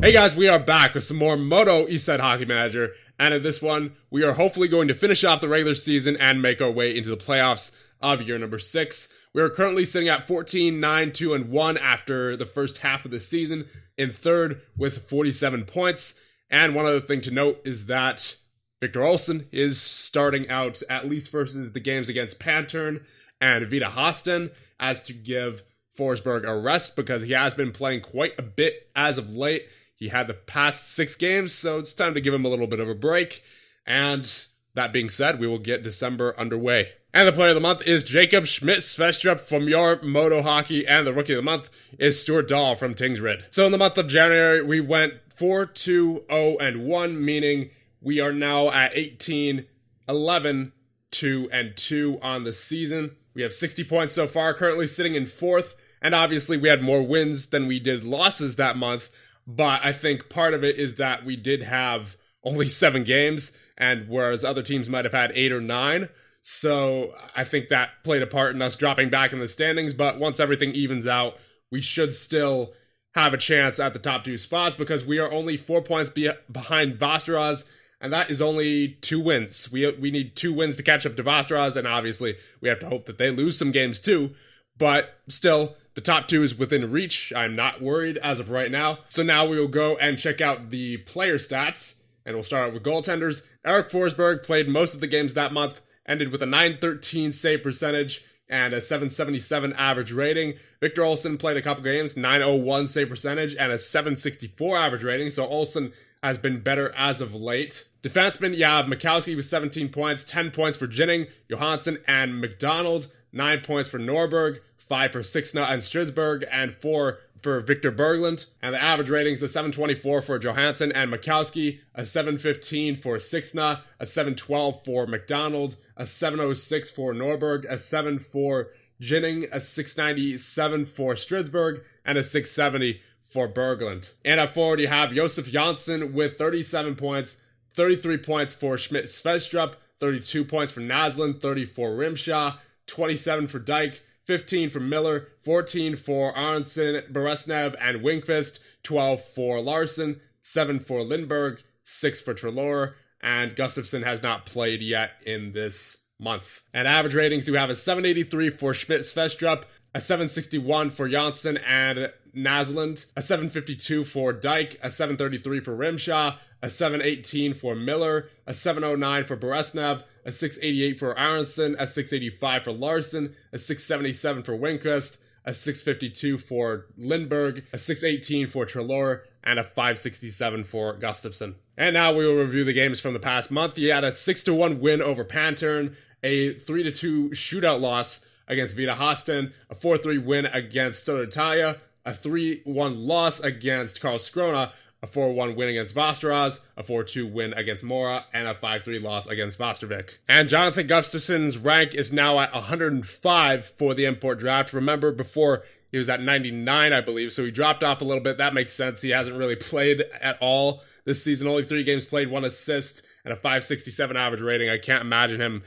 Hey guys, we are back with some more MODO Eastside Hockey Manager, and in this one, we are hopefully going to finish off the regular season and make our way into the playoffs of year number 6. We are currently sitting at 14, 9, 2, and 1 after the first half of the season, in third with 47 points. And one other thing to note is that Victor Olsson is starting out at least versus the games against Pantern and Vita Hasten, as to give Forsberg a rest because he has been playing quite a bit as of late. He had the past 6 games, so it's time to give him a little bit of a break. And that being said, we will get December underway. And the player of the month is Jacob Schmidt-Svestrup from your MODO Hockey, and the rookie of the month is Stuart Dahl from Tingsred. So in the month of January, we went 4-2-0-1, meaning we are now at 18, 11, 2, and 2 on the season. We have 60 points so far, currently sitting in 4th, and obviously we had more wins than we did losses that month. But I think part of it is that we did have only 7 games, and whereas other teams might have had 8 or 9. So I think that played a part in us dropping back in the standings. But once everything evens out, we should still have a chance at the top 2 spots because we are only 4 points behind Vasteras, and that is only 2 wins. We need 2 wins to catch up to Vasteras, and obviously we have to hope that they lose some games too. But still, the top 2 is within reach. I'm not worried as of right now. So now we will go and check out the player stats. And we'll start out with goaltenders. Eric Forsberg played most of the games that month, ended with a .913 save percentage and a .777 average rating. Victor Olsson played a couple games, .901 save percentage and a .764 average rating. So Olsson has been better as of late. Defenseman, you have Mikowski with 17 points, 10 points for Ginning, Johansson, and McDonald, 9 points for Norberg, 5 for Sixna and Stridsberg, and 4 for Victor Berglund. And the average ratings, a .724 for Johansson and Mikowski, a .715 for Sixna, a .712 for McDonald, a .706 for Norberg, a .7 for Ginning, a .697 for Stridsberg, and a .670 for Berglund. And at forward, you have Josef Jansson with 37 points, 33 points for Schmidt-Svestrup, 32 points for Naslund, 30 for Rimshaw, 27 for Dyke, 15 for Miller, 14 for Aronson, Beresnev, and Winkvist, 12 for Larson, 7 for Lindberg, 6 for Trelaw, and Gustafsson has not played yet in this month. And average ratings, you have a .783 for Schmidt-Svestrup, a .761 for Janssen and Naslund, a .752 for Dyke, a .733 for Rimshaw, a .718 for Miller, a .709 for Beresnev, a .688 for Aronson, a .685 for Larson, a .677 for Winquist, a .652 for Lindberg, a .618 for Trelaw, and a .567 for Gustafsson. And now we will review the games from the past month. You had a 6-1 win over Pantern, a 3-2 shootout loss against Vita Hasten, a 4-3 win against Södertälje, a 3-1 loss against Karlskrona, a 4-1 win against Vasteras, a 4-2 win against Mora, and a 5-3 loss against Vastervik. And Jonathan Gustafsson's rank is now at 105 for the import draft. Remember, before he was at 99, I believe, so he dropped off a little bit. That makes sense. He hasn't really played at all this season. Only 3 games played, 1 assist, and a .567 average rating. I can't imagine him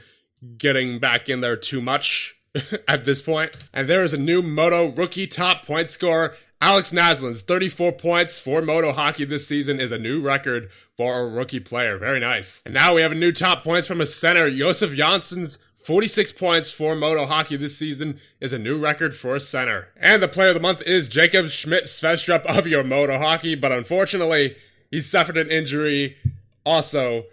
getting back in there too much at this point. And there is a new MODO rookie top point scorer. Alex Naslund's 34 points for MODO Hockey this season is a new record for a rookie player. Very nice. And now we have a new top points from a center. Josef Jansson's 46 points for MODO Hockey this season is a new record for a center. And the player of the month is Jacob Schmidt-Svestrup of your MODO Hockey, but unfortunately, he suffered an injury also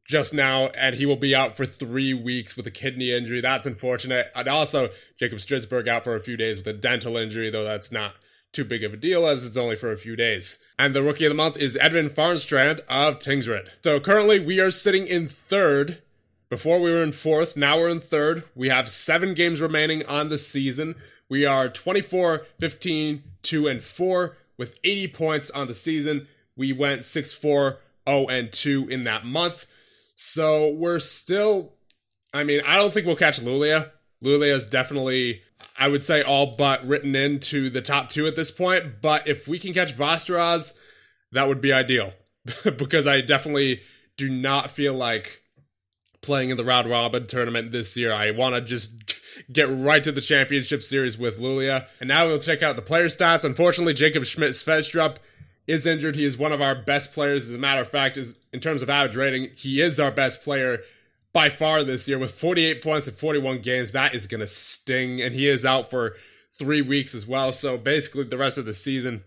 just now, and he will be out for 3 weeks with a kidney injury. That's unfortunate. And also, Jacob Stridsberg out for a few days with a dental injury, though that's not too big of a deal as it's only for a few days. And the rookie of the month is Edvin Farnstrand of Tingsred. So currently we are sitting in 3rd. Before we were in 4th, now we're in 3rd. We have 7 games remaining on the season. We are 24, 15, 2, and 4 with 80 points on the season. We went 6-4, 0, and 2 in that month. So we're still, I don't think we'll catch Luleå. Luleå is definitely, I would say, all but written into the top 2 at this point. But if we can catch Vasteras, that would be ideal. Because I definitely do not feel like playing in the round robin tournament this year. I want to just get right to the championship series with Luleå. And now we'll check out the player stats. Unfortunately, Jacob Schmidt-Svestrup is injured. He is one of our best players. As a matter of fact, in terms of average rating, he is our best player by far this year with 48 points in 41 games. That is going to sting, and he is out for 3 weeks as well. So basically the rest of the season,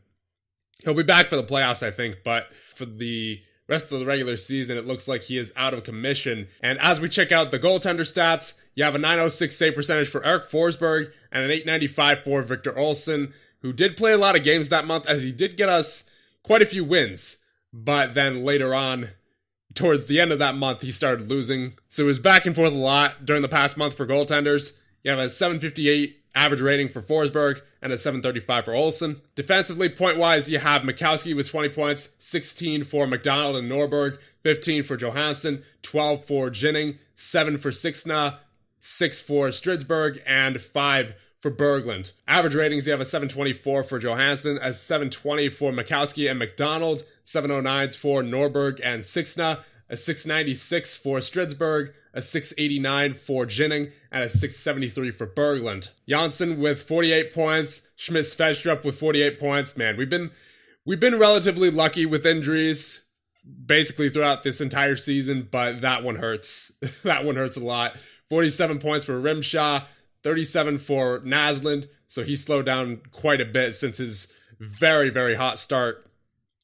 he'll be back for the playoffs, I think, but for the rest of the regular season, it looks like he is out of commission. And as we check out the goaltender stats, you have a .906 save percentage for Eric Forsberg and an .895 for Victor Olsson, who did play a lot of games that month, as he did get us quite a few wins. But then later on, towards the end of that month, he started losing. So it was back and forth a lot during the past month for goaltenders. You have a .758 average rating for Forsberg and a .735 for Olsson. Defensively, point-wise, you have Mikowski with 20 points, 16 for McDonald and Norberg, 15 for Johansson, 12 for Ginning, 7 for Sixna, 6 for Stridsberg, and 5 for Berglund. Average ratings, you have a .724 for Johansson, a .720 for Mikowski and McDonald, .709s for Norberg and Sixna, a .696 for Stridsberg, a .689 for Ginning, and a .673 for Berglund. Janssen with 48 points, Schmidt-Svedstrup with 48 points. Man, we've been relatively lucky with injuries basically throughout this entire season, but that one hurts. That one hurts a lot. 47 points for Rimshaw, 37 for Naslund, so he slowed down quite a bit since his very, very hot start,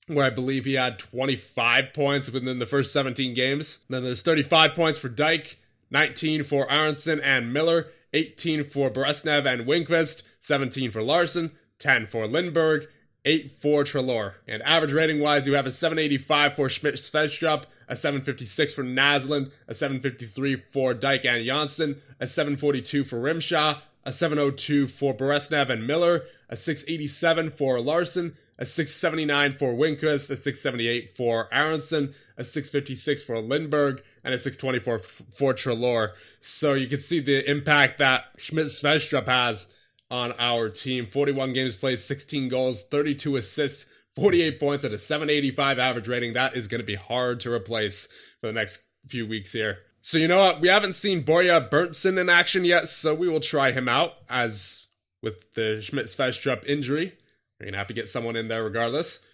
where I believe he had 25 points within the first 17 games. Then there's 35 points for Dyke, 19 for Aronson and Miller, 18 for Bresnev and Winquist, 17 for Larson, 10 for Lindberg, 8 for Trelaw. And average rating-wise, you have a .785 for Schmidt-Svedstrup, a .756 for Naslund, a .753 for Dyke and Janssen, a .742 for Rimshaw, a .702 for Bresnev and Miller, a .687 for Larson, a .679 for Winquist, a .678 for Aronson, a .656 for Lindberg, and a .624 for Trelaw. So you can see the impact that Schmidt-Svedstrup has on our team. 41 games played, 16 goals, 32 assists, 48 points, at a .785 average rating. That is going to be hard to replace for the next few weeks here. So you know what? We haven't seen Borja Berntsen in action yet, so we will try him out. As with the Schmidt-Svedstrup injury, we're going to have to get someone in there regardless.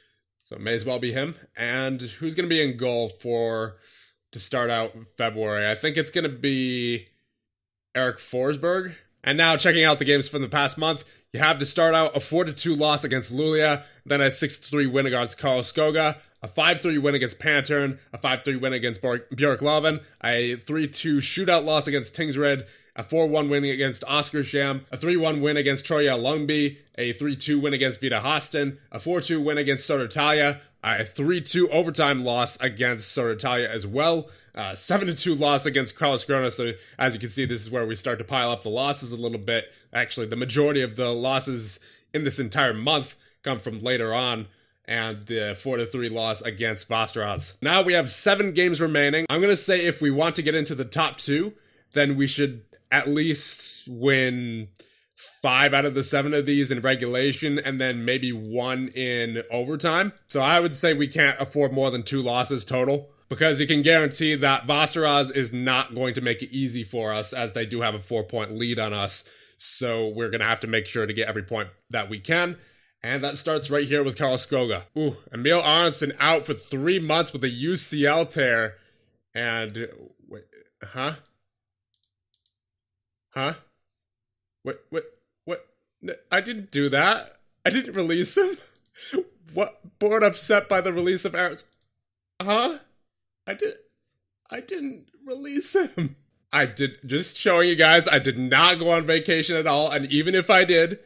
So it may as well be him. And who's going to be in goal to start out February? I think it's going to be Eric Forsberg. And now checking out the games from the past month, you have to start out a 4-2 loss against Luleå, then a 6-3 win against Karlskoga, a 5-3 win against Pantern, a 5-3 win against Björklöven, a 3-2 shootout loss against Tingsryd, a 4-1 win against Oskarshamn, a 3-1 win against Troja Ljungby, a 3-2 win against Vita Hasten, a 4-2 win against Södertälje, a 3-2 overtime loss against Södertälje as well, 7-2 loss against Karlskrona. So as you can see, this is where we start to pile up the losses a little bit. Actually, the majority of the losses in this entire month come from later on, and the 4-3 loss against Västerås. Now we have 7 games remaining. I'm going to say if we want to get into the top 2, then we should at least win 5 out of the 7 of these in regulation, and then maybe 1 in overtime. So I would say we can't afford more than 2 losses total, because you can guarantee that Västerås is not going to make it easy for us, as they do have a 4-point lead on us. So we're going to have to make sure to get every point that we can. And that starts right here with Karlskoga. Ooh, Emil Aronson out for 3 months with a UCL tear. And, wait, Huh? What? I didn't do that. I didn't release him. What? Board upset by the release of Aronson. Huh? I didn't release him. Just showing you guys, I did not go on vacation at all, and even if I did,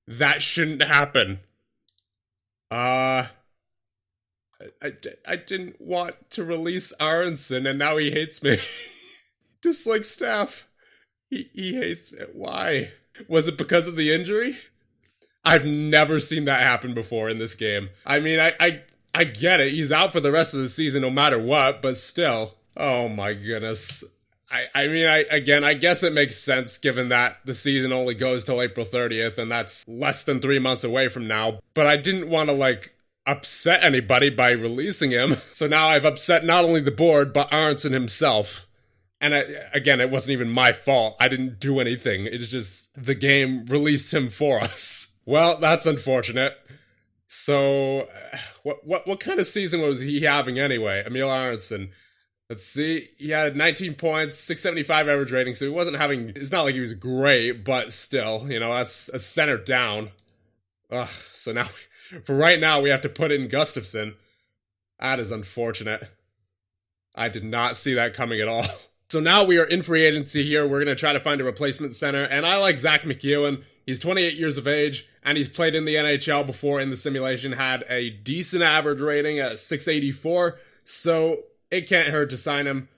that shouldn't happen. I didn't want to release Aronson, and now he hates me. Just like Staff. He hates me. Why? Was it because of the injury? I've never seen that happen before in this game. I mean, I get it. He's out for the rest of the season no matter what, but still. Oh my goodness. I guess it makes sense given that the season only goes till April 30th, and that's less than 3 months away from now. But I didn't want to, upset anybody by releasing him. So now I've upset not only the board, but Aronson himself. And it wasn't even my fault. I didn't do anything. It's just the game released him for us. Well, that's unfortunate. So, what kind of season was he having anyway? Emil Aronson. Let's see. He had 19 points, 675 average rating, so he wasn't having... It's not like he was great, but still, you know, that's a center down. Ugh, so now, for right now, we have to put in Gustafsson. That is unfortunate. I did not see that coming at all. So now we are in free agency here. We're going to try to find a replacement center, and I like Zach McEwen. He's 28 years of age, and he's played in the NHL before in the simulation, had a decent average rating at 684, so it can't hurt to sign him.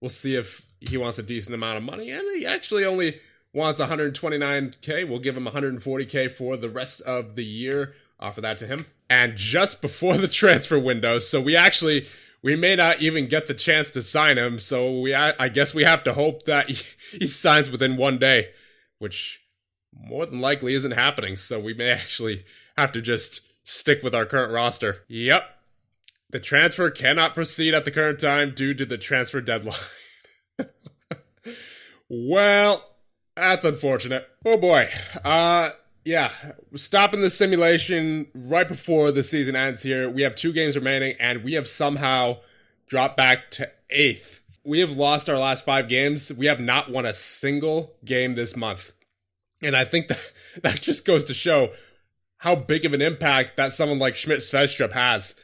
We'll see if he wants a decent amount of money, and he actually only wants $129K. We'll give him $140K for the rest of the year. Offer that to him. And just before the transfer window, so we may not even get the chance to sign him, so I guess we have to hope that he signs within 1 day, which more than likely isn't happening, so we may actually have to just stick with our current roster. Yep. The transfer cannot proceed at the current time due to the transfer deadline. Well, that's unfortunate. Oh boy. Yeah, we're stopping the simulation right before the season ends here. We have 2 games remaining, and we have somehow dropped back to 8th. We have lost our last 5 games. We have not won a single game this month. And I think that just goes to show how big of an impact that someone like Schmidt-Svedstrup has.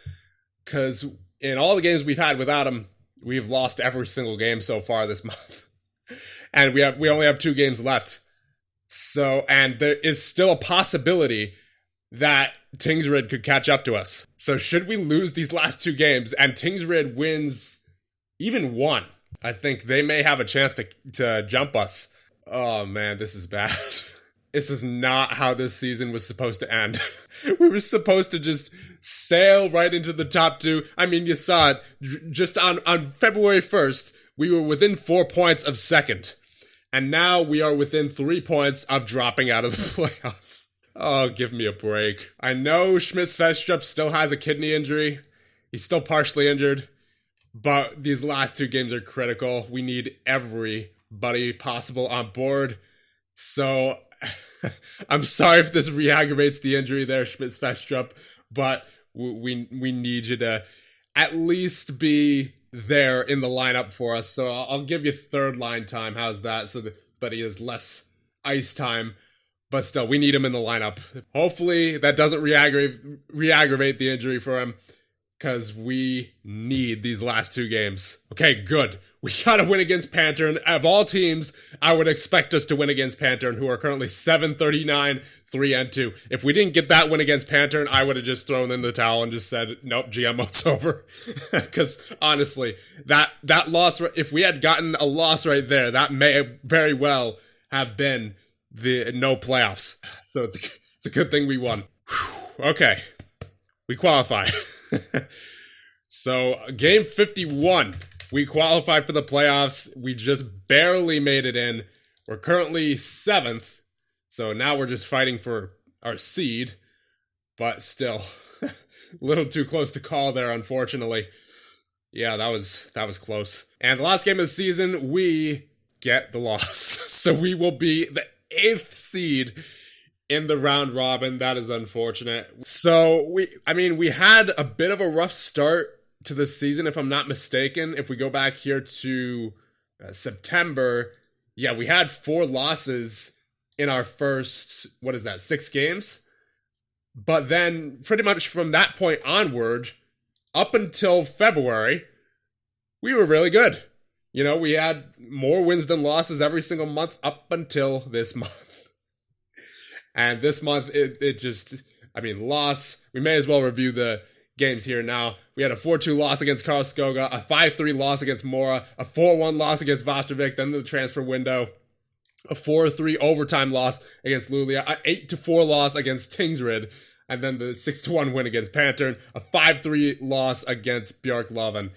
Because in all the games we've had without him, we've lost every single game so far this month. And we only have 2 games left. So, and there is still a possibility that Tingsryd could catch up to us. So should we lose these last 2 games and Tingsryd wins even 1, I think they may have a chance to jump us. Oh man, this is bad. This is not how this season was supposed to end. We were supposed to just sail right into the top 2. I mean, you saw it. Just on February 1st, we were within 4 points of second. And now we are within 3 points of dropping out of the playoffs. Oh, give me a break. I know Schmidt-Svedstrup still has a kidney injury. He's still partially injured. But these last 2 games are critical. We need everybody possible on board. So, I'm sorry if this re-aggravates the injury there, Schmidt-Svedstrup. But we need you to at least be there in the lineup for us. So I'll give you 3rd line time. How's that? So that he has less ice time. But still, we need him in the lineup. Hopefully that doesn't re-aggravate the injury for him. Because we need these last 2 games. Okay, good. We gotta win against Pantern. Of all teams, I would expect us to win against Pantern, who are currently 7-39, 3-2. If we didn't get that win against Pantern, I would have just thrown in the towel and just said, nope, GMO, it's over. Because honestly, that loss, if we had gotten a loss right there, that may very well have been the no playoffs. So it's a good thing we won. Whew, okay, we qualify. So, game 51. We qualified for the playoffs. We just barely made it in. We're currently 7th. So now we're just fighting for our seed. But still, a little too close to call there, unfortunately. Yeah, that was close. And the last game of the season, we get the loss. So we will be the 8th seed in the round robin. That is unfortunate. So we had a bit of a rough start to the season, if I'm not mistaken. If we go back here to September, yeah, we had 4 losses in our first, 6 games? But then pretty much from that point onward, up until February, we were really good. You know, we had more wins than losses every single month up until this month. And this month, loss. We may as well review the games here now. We had a 4-2 loss against Karlskoga, a 5-3 loss against Mora, a 4-1 loss against Vastavik, then the transfer window, a 4-3 overtime loss against Luleå, an 8-4 loss against Tingsryd, and then the 6-1 win against Pantern, a 5-3 loss against Björklöven.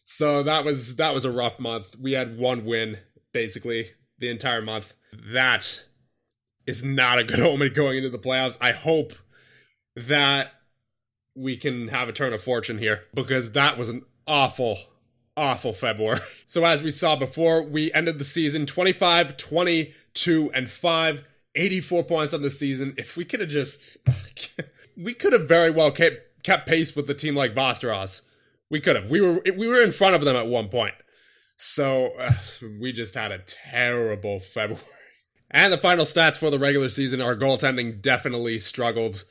So that was a rough month. We had 1 win, basically, the entire month. That is not a good omen going into the playoffs. I hope that we can have a turn of fortune here, because that was an awful February. So as we saw before, we ended the season 25, 22, and 5, 84 points on the season. If we could have just we could have very well kept pace with a team like Vasteras. We could have. We were in front of them at one point. So we just had a terrible February. And the final stats for the regular season, our goaltending definitely struggled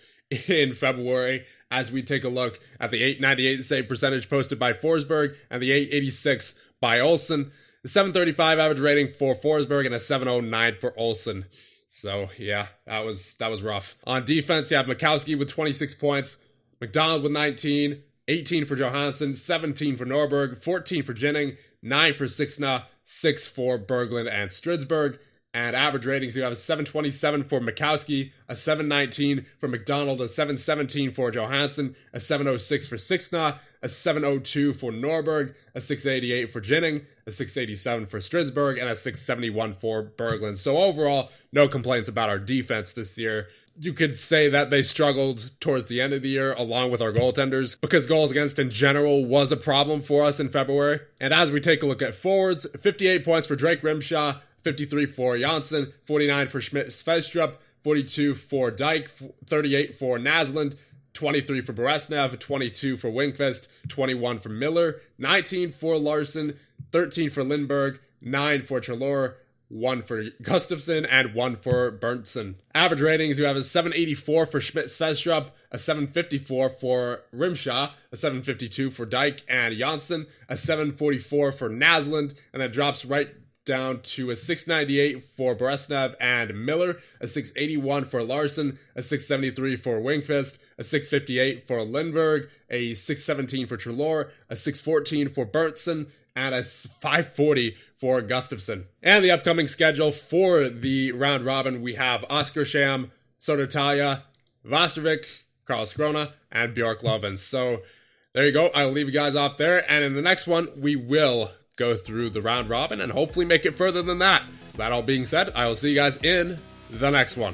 in February as we take a look at the .898 save percentage posted by Forsberg and the .886 by Olsen. The .735 average rating for Forsberg and a .709 for Olsen. So yeah, that was rough. On defense, you have Mikowski with 26 points, McDonald with 19, 18 for Johansson, 17 for Norberg, 14 for Ginning, 9 for Sixna, 6 for Berglund and Stridsberg. And average ratings, you have a .727 for Mikowski, a .719 for McDonald, a .717 for Johansson, a .706 for Sixna, a .702 for Norberg, a .688 for Ginning, a .687 for Stridsberg, and a .671 for Berglund. So overall, no complaints about our defense this year. You could say that they struggled towards the end of the year along with our goaltenders because goals against in general was a problem for us in February. And as we take a look at forwards, 58 points for Drake Rimshaw, 53 for Janssen, 49 for Schmidt-Svedstrup, 42 for Dyke, 38 for Naslund, 23 for Beresnev, 22 for Winkvist, 21 for Miller, 19 for Larson, 13 for Lindberg, 9 for Trelaw, 1 for Gustafsson, and 1 for Berntsen. Average ratings, you have a .784 for Schmidt-Svedstrup, a .754 for Rimshaw, a .752 for Dyke and Janssen, a .744 for Naslund, and that drops right down to a .698 for Beresnev and Miller, a .681 for Larson, a .673 for Winkvist, a .658 for Lindberg, a .617 for Trelaw, a .614 for Berntsen, and a .540 for Gustafsson. And the upcoming schedule for the round robin, we have Oskarshamn, Södertälje, Västervik, Karlskrona, and Björklöven. So there you go. I'll leave you guys off there. And in the next one, we will go through the round robin and hopefully make it further than that. That all being said, I will see you guys in the next one.